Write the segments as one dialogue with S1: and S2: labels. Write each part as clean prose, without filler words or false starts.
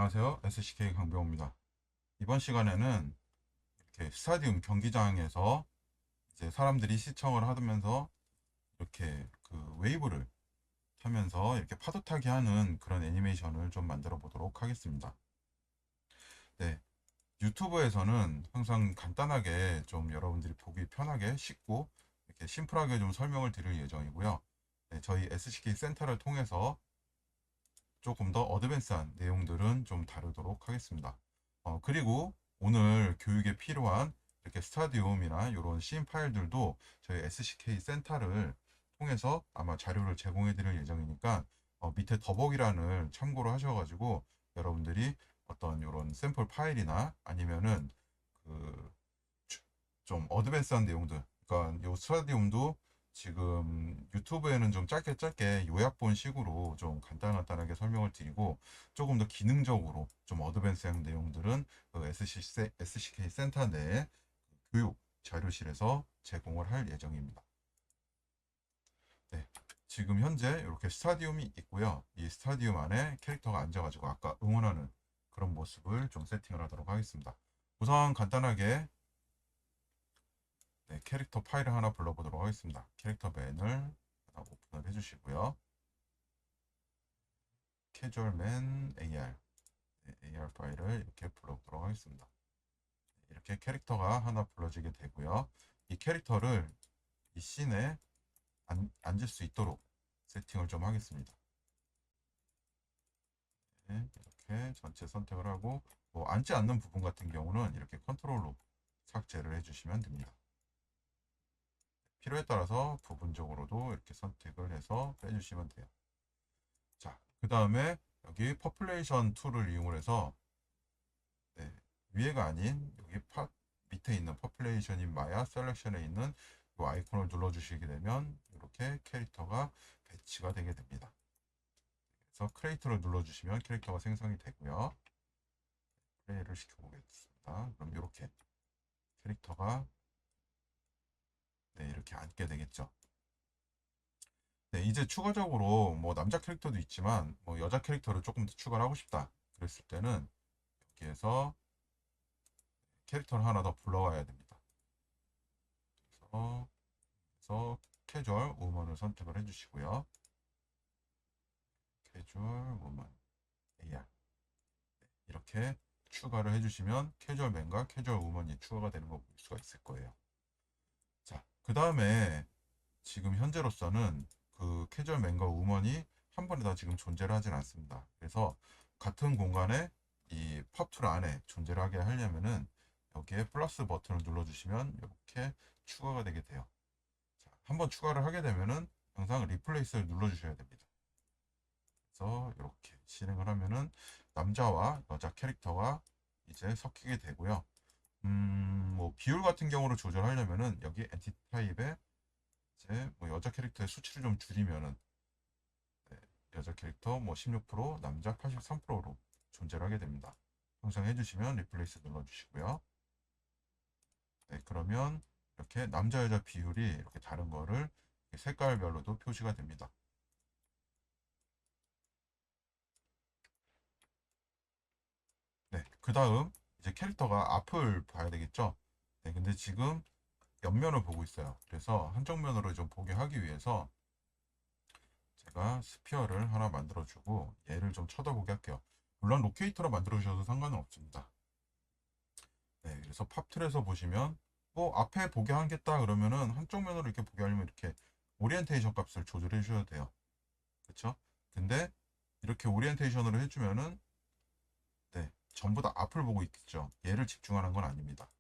S1: 안녕하세요. SCK 강병호입니다. 이번 시간에는 이렇게 스타디움 경기장에서 이제 사람들이 시청을 하면서 이렇게 그 웨이브를 타면서 이렇게 파도 타기 하는 그런 애니메이션을 좀 만들어 보도록 하겠습니다. 네. 유튜브에서는 항상 간단하게 좀 여러분들이 보기 편하게 쉽고 이렇게 심플하게 좀 설명을 드릴 예정이고요. 네, 저희 SCK 센터를 통해서 조금 더 어드밴스한 내용들은 좀 다루도록 하겠습니다. 그리고 오늘 교육에 필요한 이렇게 스타디움이나 이런 씬 파일들도 저희 SCK 센터를 통해서 아마 자료를 제공해 드릴 예정이니까 밑에 더보기란을 참고로 하셔가지고 여러분들이 어떤 이런 샘플 파일이나 아니면은 그 좀 어드밴스한 내용들, 그러니까 요 스타디움도 지금 유튜브에는 좀 짧게 짧게 요약본 식으로 좀 간단하게 설명을 드리고 조금 더 기능적으로 좀 어드밴스한 내용들은 그 SCK 센터 내 교육 자료실에서 제공을 할 예정입니다. 네, 지금 현재 이렇게 스타디움이 있고요. 이 스타디움 안에 캐릭터가 앉아가지고 아까 응원하는 그런 모습을 좀 세팅을 하도록 하겠습니다. 우선 간단하게 네, 캐릭터 파일을 하나 불러보도록 하겠습니다. 캐릭터맨을 하나 오픈을 해주시고요. 캐주얼맨 AR, 네, AR 파일을 이렇게 불러보도록 하겠습니다. 이렇게 캐릭터가 하나 불러지게 되고요. 이 캐릭터를 이 씬에 앉을 수 있도록 세팅을 좀 하겠습니다. 네, 이렇게 전체 선택을 하고 뭐 앉지 않는 부분 같은 경우는 이렇게 컨트롤로 삭제를 해주시면 됩니다. 필요에 따라서 부분적으로도 이렇게 선택을 해서 빼주시면 돼요. 자, 그 다음에 여기 퍼플레이션 툴을 이용해서 네, 위에가 아닌 여기 밑에 있는 퍼플레이션인 마야 셀렉션에 있는 이 아이콘을 눌러주시게 되면 이렇게 캐릭터가 배치가 되게 됩니다. 그래서 크리에이터를 눌러주시면 캐릭터가 생성이 되고요. 플레이를 시켜보겠습니다. 그럼 이렇게 캐릭터가 네, 이렇게 앉게 되겠죠. 네, 이제 추가적으로 뭐 남자 캐릭터도 있지만 뭐 여자 캐릭터를 조금 더 추가를 하고 싶다 그랬을 때는 여기에서 캐릭터를 하나 더 불러와야 됩니다. 그래서 캐주얼 우먼을 선택을 해주시고요. 캐주얼 우먼 AR 이렇게 추가를 해주시면 캐주얼맨과 캐주얼 우먼이 추가가 되는 거 볼 수가 있을 거예요. 자, 그 다음에 지금 현재로서는 그 캐주얼맨과 우먼이 한 번에 다 지금 존재를 하진 않습니다. 그래서 같은 공간에 이 팝툴 안에 존재를 하게 하려면은 여기에 플러스 버튼을 눌러주시면 이렇게 추가가 되게 돼요. 자, 한번 추가를 하게 되면은 항상 리플레이스를 눌러주셔야 됩니다. 그래서 이렇게 실행을 하면은 남자와 여자 캐릭터가 이제 섞이게 되고요. 뭐 비율 같은 경우를 조절하려면은 여기 엔티티 타입에 이제 뭐 여자 캐릭터의 수치를 좀 줄이면은 네, 여자 캐릭터 뭐 16%, 남자 83%로 존재를 하게 됩니다. 형성해 주시면 리플레이스 눌러주시고요. 네, 그러면 이렇게 남자 여자 비율이 이렇게 다른 거를 색깔별로도 표시가 됩니다. 네, 그 다음 이제 캐릭터가 앞을 봐야 되겠죠. 네, 근데 지금 옆면을 보고 있어요. 그래서 한쪽 면으로 좀 보게 하기 위해서 제가 스피어를 하나 만들어주고 얘를 좀 쳐다보게 할게요. 물론 로케이터로 만들어 주셔도 상관은 없습니다. 네, 그래서 팝틀에서 보시면 뭐 앞에 보게 하겠다 그러면은 한쪽 면으로 이렇게 보게 하려면 이렇게 오리엔테이션 값을 조절해 주셔도 돼요. 그렇죠? 근데 이렇게 오리엔테이션으로 해주면은 네, 전부 다 앞을 보고 있겠죠. 얘를 집중하는 건 아닙니다.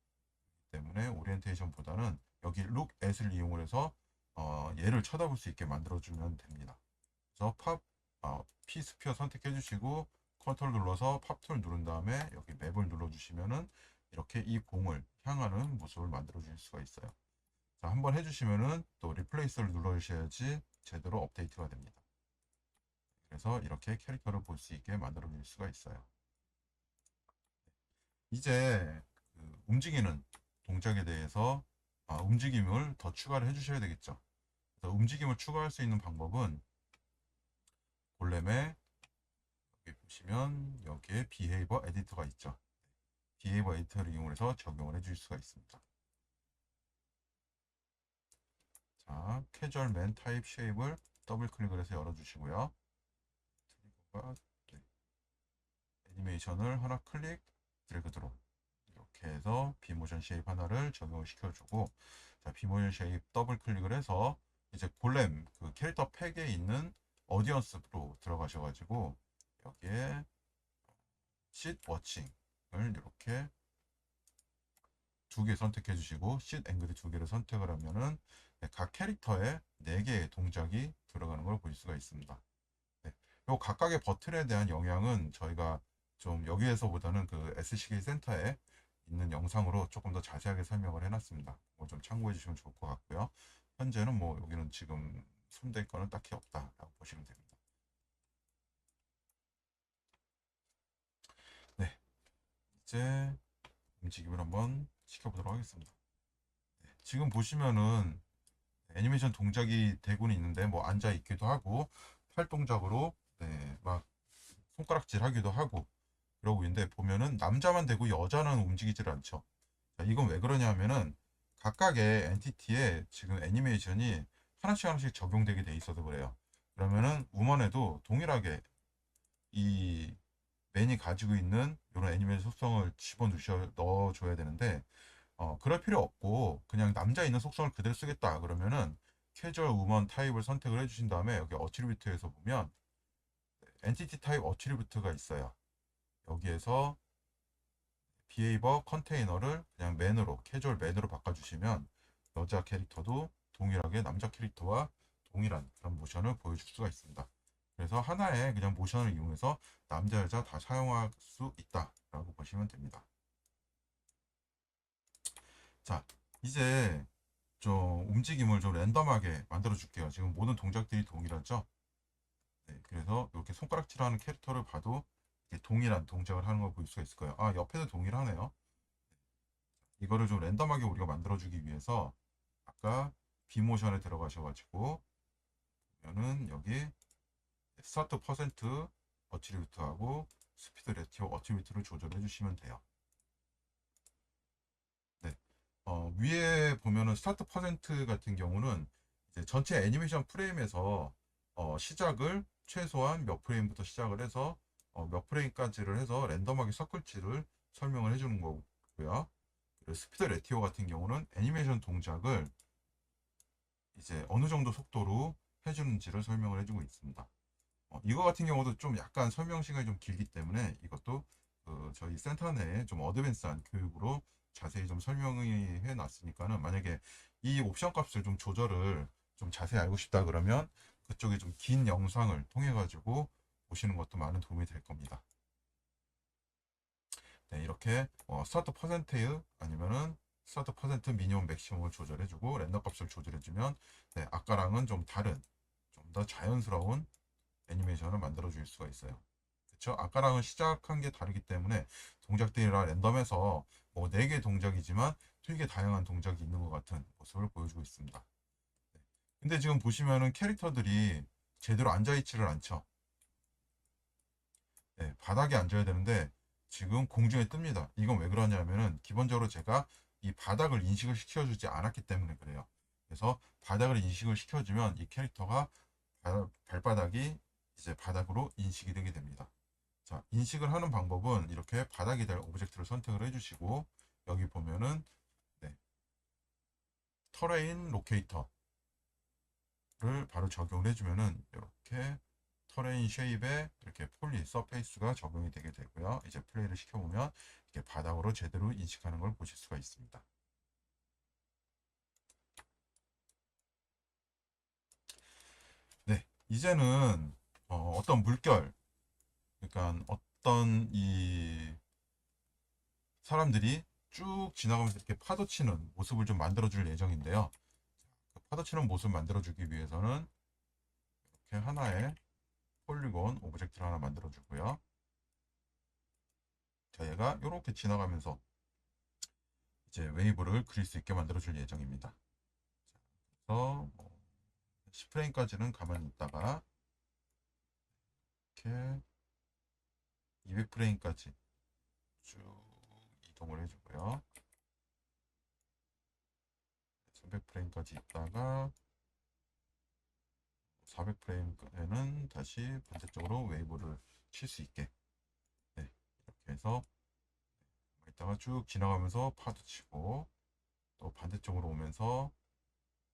S1: 때문에 오리엔테이션보다는 여기 look at을 이용을 해서 얘를 쳐다볼 수 있게 만들어주면 됩니다. 그래서 P 스피어 선택해 주시고 컨트롤 눌러서 팝툴 누른 다음에 여기 맵을 눌러주시면은 이렇게 이 공을 향하는 모습을 만들어 주실 수가 있어요. 자, 한번 해주시면은 또 리플레이스를 눌러주셔야지 제대로 업데이트가 됩니다. 그래서 이렇게 캐릭터를 볼 수 있게 만들어 줄 수가 있어요. 이제 그 움직이는 동작에 대해서 움직임을 더 추가를 해주셔야 되겠죠. 그래서 움직임을 추가할 수 있는 방법은 골렘의 여기 보시면 여기에 비헤이버 에디터가 있죠. 비헤이버 에디터를 이용해서 적용을 해줄 수가 있습니다. 자, 캐주얼맨 타입 쉐입을 더블 클릭을 해서 열어주시고요. 트리거가 네. 애니메이션을 하나 클릭 드래그 드롭 이렇게 해서 비모션 쉐입 하나를 적용을 시켜주고, 자, 비모션 쉐입 더블 클릭을 해서 이제 골렘 그 캐릭터 팩에 있는 어디언스로 들어가셔가지고 여기에 쉿 워칭을 이렇게 두 개 선택해 주시고 쉿 앵글이 두 개를 선택을 하면은 각 캐릭터에 4개의 동작이 들어가는 걸 볼 수가 있습니다. 네. 요 각각의 버튼에 대한 영향은 저희가 좀 여기에서보다는 그 SCK 센터에 있는 영상으로 조금 더 자세하게 설명을 해놨습니다. 뭐 좀 참고해 주시면 좋을 것 같고요. 현재는 뭐 여기는 지금 손댈 거는 딱히 없다라고 보시면 됩니다. 네, 이제 움직임을 한번 시켜보도록 하겠습니다. 네, 지금 보시면은 애니메이션 동작이 되고는 있는데 뭐 앉아 있기도 하고 팔 동작으로 네, 막 손가락질 하기도 하고 그러고 있는데, 보면은 남자만 되고 여자는 움직이질 않죠. 자, 이건 왜 그러냐 하면은 각각의 엔티티에 지금 애니메이션이 하나씩 하나씩 적용되게 돼 있어서 그래요. 그러면은 우먼에도 동일하게 이 맨이 가지고 있는 이런 애니메이션 속성을 넣어줘야 되는데, 그럴 필요 없고 그냥 남자 있는 속성을 그대로 쓰겠다 그러면은 캐주얼 우먼 타입을 선택을 해주신 다음에 여기 어트리뷰트에서 보면 엔티티 타입 어트리뷰트가 있어요. 여기에서 비헤이버 컨테이너를 그냥 맨으로 캐주얼 맨으로 바꿔주시면 여자 캐릭터도 동일하게 남자 캐릭터와 동일한 그런 모션을 보여줄 수가 있습니다. 그래서 하나의 그냥 모션을 이용해서 남자 여자 다 사용할 수 있다라고 보시면 됩니다. 자, 이제 좀 움직임을 좀 랜덤하게 만들어 줄게요. 지금 모든 동작들이 동일하죠? 네, 그래서 이렇게 손가락질하는 캐릭터를 봐도 동일한 동작을 하는 걸 볼 수가 있을 거예요. 아, 옆에도 동일하네요. 이거를 좀 랜덤하게 우리가 만들어주기 위해서 아까 비모션에 들어가셔가지고 보면은 여기 스타트 퍼센트 어트리뷰트하고 스피드 레티오 어트리뷰트를 조절해 주시면 돼요. 네. 위에 보면은 스타트 퍼센트 같은 경우는 이제 전체 애니메이션 프레임에서 시작을 최소한 몇 프레임부터 시작을 해서 몇 프레임까지를 해서 랜덤하게 섞을지를 설명을 해주는 거고요. 그리고 스피드 레티오 같은 경우는 애니메이션 동작을 이제 어느 정도 속도로 해주는지를 설명을 해주고 있습니다. 이거 같은 경우도 좀 약간 설명 시간이 좀 길기 때문에 이것도 저희 센터 내에 좀 어드밴스한 교육으로 자세히 좀 설명해 놨으니까는, 만약에 이 옵션 값을 좀 조절을 좀 자세히 알고 싶다 그러면 그쪽에 좀 긴 영상을 통해 가지고 보시는 것도 많은 도움이 될 겁니다. 네, 이렇게 스타트 퍼센테이드 아니면은 스타트 퍼센트 미니멈 맥시멈을 조절해주고 랜덤 값을 조절해주면 네, 아까랑은 좀 다른 좀 더 자연스러운 애니메이션을 만들어 줄 수가 있어요. 그쵸? 아까랑은 시작한 게 다르기 때문에 동작들이라 랜덤에서 뭐 4개 동작이지만 되게 다양한 동작이 있는 것 같은 모습을 보여주고 있습니다. 네. 근데 지금 보시면은 캐릭터들이 제대로 앉아있지를 않죠. 네, 바닥에 앉아야 되는데 지금 공중에 뜹니다. 이건 왜 그러냐면은 기본적으로 제가 이 바닥을 인식을 시켜주지 않았기 때문에 그래요. 그래서 바닥을 인식을 시켜주면 이 캐릭터가 발바닥이 이제 바닥으로 인식이 되게 됩니다. 자, 인식을 하는 방법은 이렇게 바닥이 될 오브젝트를 선택을 해주시고 여기 보면은 네, 터레인 로케이터를 바로 적용을 해주면은 이렇게 터레인 쉐입에 이렇게 폴리 서페이스가 적용이 되게 되고요. 이제 플레이를 시켜보면 이렇게 바닥으로 제대로 인식하는 걸 보실 수가 있습니다. 네, 이제는 어떤 물결, 그러니까 어떤 이 사람들이 쭉 지나가면서 이렇게 파도 치는 모습을 좀 만들어 줄 예정인데요. 그 파도 치는 모습을 만들어 주기 위해서는 이렇게 하나의 폴리곤 오브젝트를 하나 만들어 주고요. 자, 얘가 이렇게 지나가면서 이제 웨이브를 그릴 수 있게 만들어 줄 예정입니다. 그래서 10프레임까지는 가만히 있다가 이렇게 200프레임까지 쭉 이동을 해주고요. 300프레임까지 있다가 400프레임에는 다시 반대쪽으로 웨이브를 칠 수 있게, 네, 이렇게 해서 이따가 쭉 지나가면서 파도 치고 또 반대쪽으로 오면서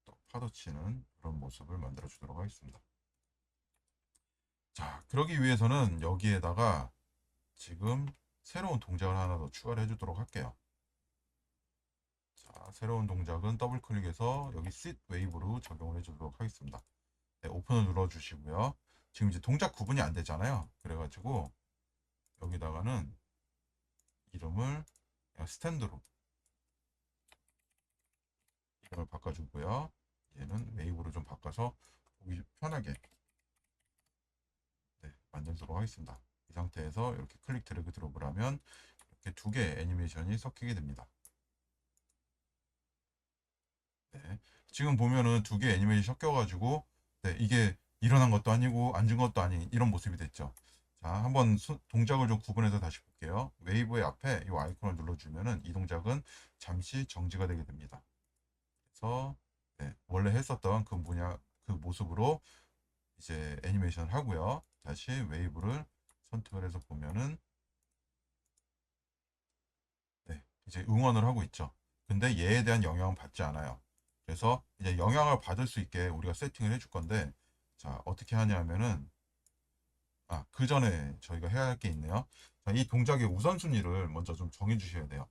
S1: 또 파도 치는 그런 모습을 만들어 주도록 하겠습니다. 자, 그러기 위해서는 여기에다가 지금 새로운 동작을 하나 더 추가를 해주도록 할게요. 자, 새로운 동작은 더블 클릭해서 여기 sit 웨이브로 적용을 해주도록 하겠습니다. 네, 오픈을 눌러주시고요. 지금 이제 동작 구분이 안 되잖아요. 그래가지고 여기다가는 이름을 스탠드로 이름을 바꿔주고요. 얘는 웨이브로 좀 바꿔서 보기 편하게, 네, 만들도록 하겠습니다. 이 상태에서 이렇게 클릭 드래그 드롭을 하면 이렇게 두 개의 애니메이션이 섞이게 됩니다. 네, 지금 보면은 두 개의 애니메이션이 섞여가지고, 네, 이게 일어난 것도 아니고 앉은 것도 아닌 이런 모습이 됐죠. 자, 한번 동작을 좀 구분해서 다시 볼게요. 웨이브의 앞에 이 아이콘을 눌러주면은 이 동작은 잠시 정지가 되게 됩니다. 그래서 네, 원래 했었던 그 모습으로 이제 애니메이션 하고요. 다시 웨이브를 선택을 해서 보면은, 네, 이제 응원을 하고 있죠. 근데 얘에 대한 영향은 받지 않아요. 그래서 이제 영향을 받을 수 있게 우리가 세팅을 해줄 건데, 자, 어떻게 하냐면은, 그 전에 저희가 해야 할 게 있네요. 자, 이 동작의 우선순위를 먼저 좀 정해 주셔야 돼요.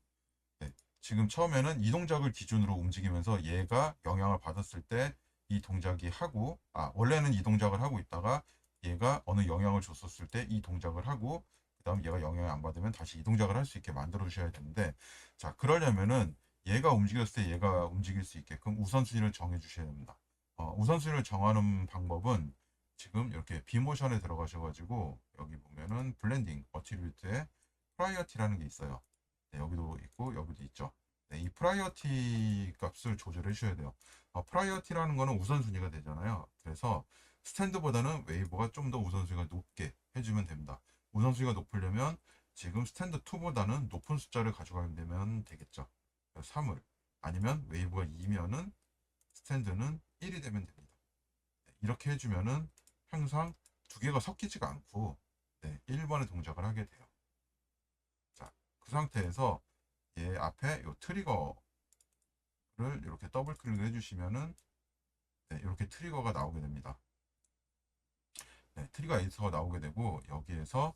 S1: 네, 지금 처음에는 이 동작을 기준으로 움직이면서 얘가 영향을 받았을 때 이 동작이 하고, 원래는 이 동작을 하고 있다가 얘가 어느 영향을 줬었을 때 이 동작을 하고, 그 다음 얘가 영향을 안 받으면 다시 이 동작을 할 수 있게 만들어 주셔야 되는데, 자, 그러려면은 얘가 움직였을 때 얘가 움직일 수 있게끔 우선순위를 정해 주셔야 됩니다. 우선순위를 정하는 방법은 지금 이렇게 비모션에 들어가셔가지고 여기 보면은 블렌딩 어트리뷰트에 프라이어티라는 게 있어요. 네, 여기도 있고 여기도 있죠. 네, 이 프라이어티 값을 조절해 주셔야 돼요. 프라이어티라는 거는 우선순위가 되잖아요. 그래서 스탠드보다는 웨이브가 좀 더 우선순위가 높게 해주면 됩니다. 우선순위가 높으려면 지금 스탠드 2보다는 높은 숫자를 가져가게 되면 되겠죠. 3을 아니면 웨이브가 2면은 스탠드는 1이 되면 됩니다. 네, 이렇게 해주면은 항상 두 개가 섞이지가 않고, 네, 1번의 동작을 하게 돼요. 자, 그 상태에서 얘 앞에 이 트리거를 이렇게 더블 클릭을 해주시면은, 네, 이렇게 트리거가 나오게 됩니다. 네, 트리거 에디터가 나오게 되고 여기에서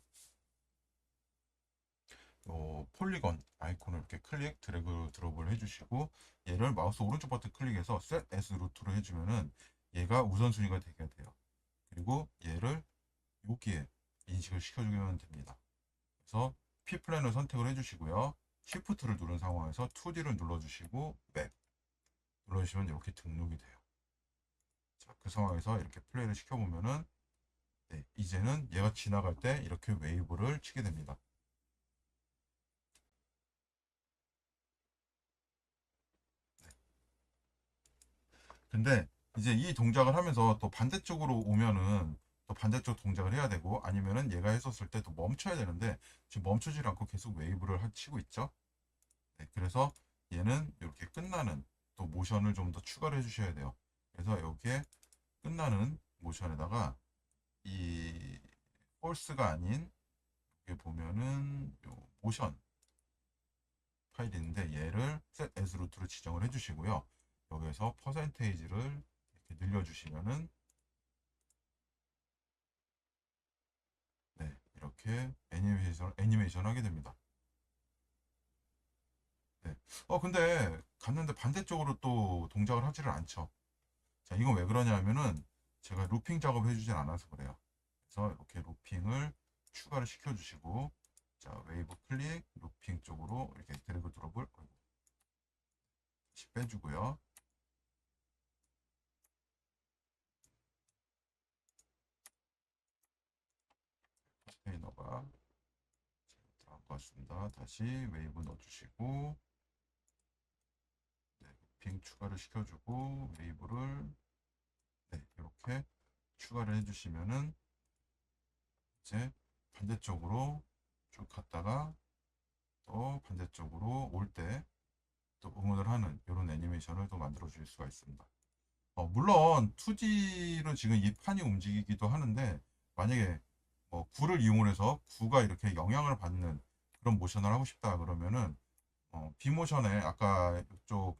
S1: 폴리건 아이콘을 이렇게 클릭 드래그 드롭을 해주시고 얘를 마우스 오른쪽 버튼 클릭해서 Set as 루트로 해주면은 얘가 우선순위가 되게 돼요. 그리고 얘를 여기에 인식을 시켜주면 됩니다. 그래서 P 플랜을 선택을 해주시고요. Shift를 누른 상황에서 2D를 눌러주시고 맵 눌러주시면 이렇게 등록이 돼요. 자, 그 상황에서 이렇게 플레이를 시켜보면은, 네, 이제는 얘가 지나갈 때 이렇게 웨이브를 치게 됩니다. 근데 이제 이 동작을 하면서 또 반대쪽으로 오면은 또 반대쪽 동작을 해야 되고 아니면은 얘가 했었을 때 또 멈춰야 되는데 지금 멈추질 않고 계속 웨이브를 치고 있죠. 네, 그래서 얘는 이렇게 끝나는 또 모션을 좀 더 추가를 해주셔야 돼요. 그래서 여기에 끝나는 모션에다가 이 폴스가 아닌 여기 보면은 요 모션 파일이 있는데 얘를 set as root로 지정을 해주시고요. 여기에서 퍼센테이지를 이렇게 늘려주시면은, 네, 이렇게 애니메이션 하게 됩니다. 네. 근데 갔는데 반대쪽으로 또 동작을 하지를 않죠. 자, 이건 왜 그러냐 하면은 제가 루핑 작업 해주진 않아서 그래요. 그래서 이렇게 루핑을 추가를 시켜주시고, 자, 웨이브 클릭, 루핑 쪽으로 이렇게 드래그 드롭을 다시 빼주고요. 컨테이너가 들어간 것 같습니다. 다시 웨이브 넣어주시고, 네, 루핑 추가를 시켜주고, 웨이브를, 네, 이렇게 추가를 해주시면은 이제 반대쪽으로 쭉 갔다가 또 반대쪽으로 올 때 또 응원을 하는 이런 애니메이션을 또 만들어 줄 수가 있습니다. 물론 2D로 지금 이 판이 움직이기도 하는데, 만약에 구를 이용해서 구가 이렇게 영향을 받는 그런 모션을 하고 싶다 그러면은 비모션에 아까 이쪽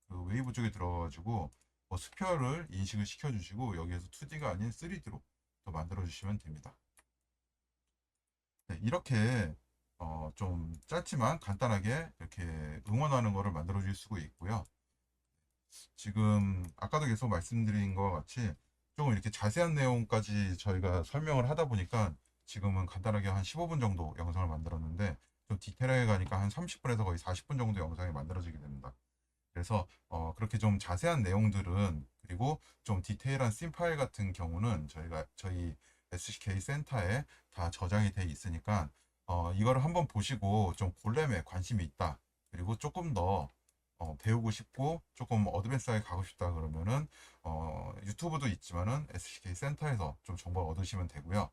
S1: 그 웨이브 쪽에 들어가가지고 스피어를 인식을 시켜주시고 여기에서 2D가 아닌 3D로 또 만들어 주시면 됩니다. 네, 이렇게 좀 짧지만 간단하게 이렇게 응원하는 거를 만들어 줄 수가 있고요. 지금 아까도 계속 말씀드린 것 같이 조금 이렇게 자세한 내용까지 저희가 설명을 하다 보니까 지금은 간단하게 한 15분 정도 영상을 만들었는데, 좀 디테일하게 가니까 한 30분에서 거의 40분 정도 영상이 만들어지게 됩니다. 그래서 그렇게 좀 자세한 내용들은, 그리고 좀 디테일한 씬 파일 같은 경우는 저희 SCK 센터에 다 저장이 돼 있으니까 이거를 한번 보시고 좀 골렘에 관심이 있다, 그리고 조금 더 배우고 싶고 조금 어드밴스하게 가고 싶다 그러면은 유튜브도 있지만은 SCK 센터에서 좀 정보를 얻으시면 되고요.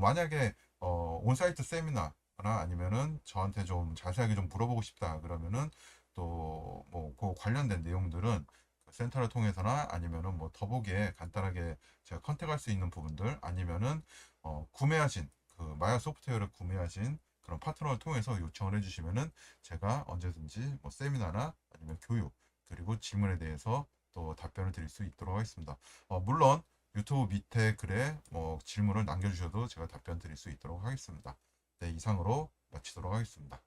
S1: 만약에 온사이트 세미나나 아니면은 저한테 좀 자세하게 좀 물어보고 싶다 그러면은 또 그 관련된 내용들은 그 센터를 통해서나 아니면은 더보기에 간단하게 제가 컨택할 수 있는 부분들, 아니면은 구매하신 그 마야 소프트웨어를 구매하신 그런 파트너를 통해서 요청을 해주시면은 제가 언제든지 세미나나 아니면 교육, 그리고 질문에 대해서 또 답변을 드릴 수 있도록 하겠습니다. 물론 유튜브 밑에 글에 질문을 남겨주셔도 제가 답변 드릴 수 있도록 하겠습니다. 네, 이상으로 마치도록 하겠습니다.